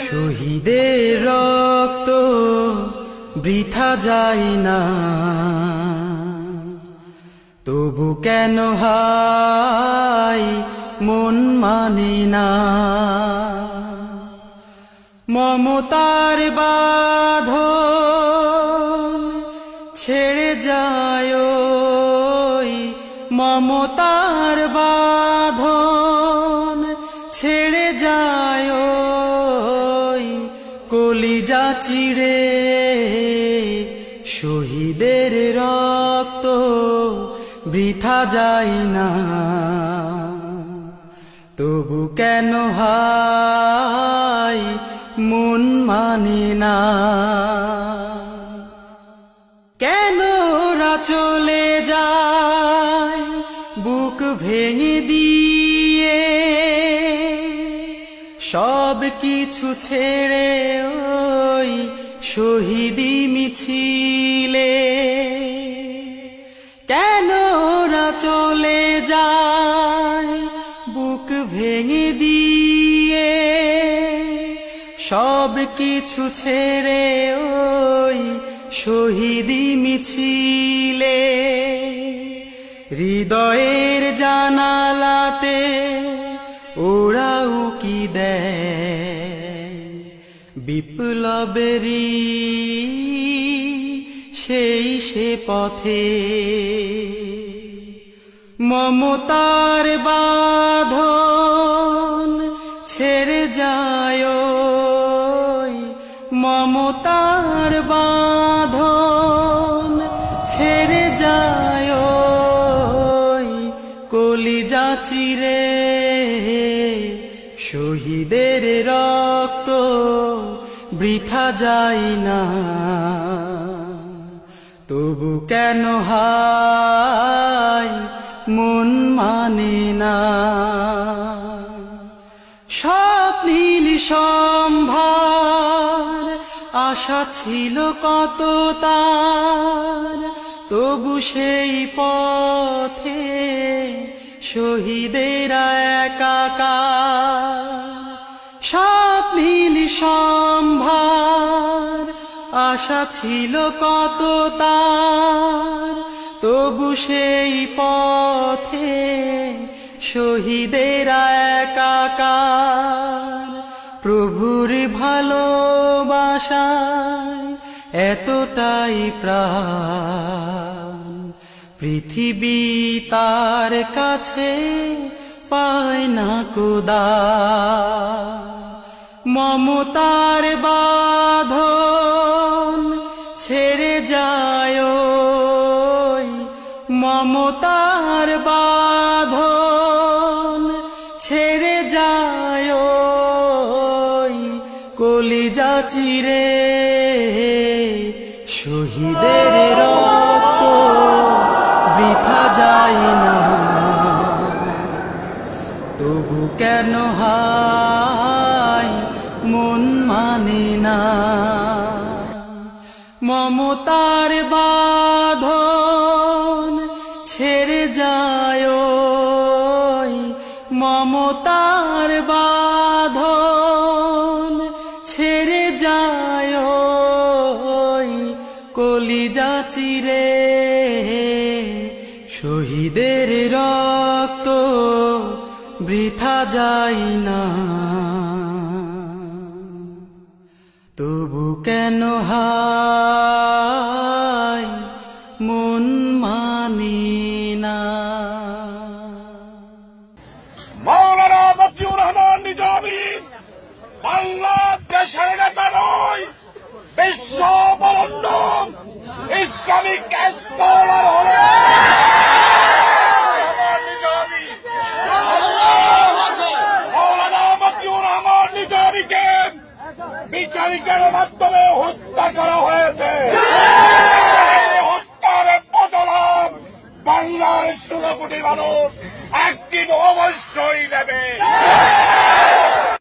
শহীদের রক্ত বৃথা যায় না, তবু কেন হায় মন মানে না। মমতার বাঁধন ছেড়ে যায়, মমতার বাঁধন ছেড়ে যায়, কলিজা চিড়ে। শহীদের রক্ত বৃথা যায় না, তবু কেন হায় মন মানে না। কেন ওরা চলে যায় বুক ভেঙে দিয়ে, সব কিছু ছেড়ে ওই শহীদি মিছিলে। কেন ওরা চলে যায় বুক ভেঙে দিয়ে, সব কিছু ছেড়ে ওই শহীদি মিছিলে। হৃদয়ের জানালাতে ওরা উকি দেয় বিপ্লবেরই সেই সে পথে। মমতার বাঁধন ছেড়ে যায়, মমতার বাঁধন ছেড়ে যায়, কলিজা চিরে। শহীদের রক্ত বৃথা যায় না, তবু কেন হায় মন মানে না। স্বপ্নীল সম্ভার আশা ছিল কত তার, তবু সেই পথে শহীদেরা একাকার। স্বপ্নীল সম্ভার আশা ছিল কত তার, তবু সেই পথে শহীদেরা একাকার। প্রভুর ভালোবাসায় এতটাই প্রাণ, পৃথিবী তার কাছে পায় না কোদা। মমতার বাঁধন ছেড়ে যায়, মমতার বাঁধন ছেড়ে যায়, কলিজা চিরে। শহীদের রক্ত বৃথা যায় না, তবু কেন হায় মন মানে না। মমতার বাঁধন ছেড়ে যায়, মমতার বাঁধন ছেড়ে যায়, কলিজা চিরে। শহীদের রক্ত বৃথা যায় না, তবু কেন হায় মন মানে না। মাওলানা মতিউর রহমান নিজামী বাংলাদেশের নেতা নয়, বিশ্ব বরেণ্য ইসলামিক স্কলার হলেন মাওলানা মতিউর রহমান নিজামীকে বিচারিকের মাধ্যমে হত্যা করা হয়েছে। হত্যার বদলাম বাংলার 16 কোটি মানুষ একদিন অবশ্যই নেবে।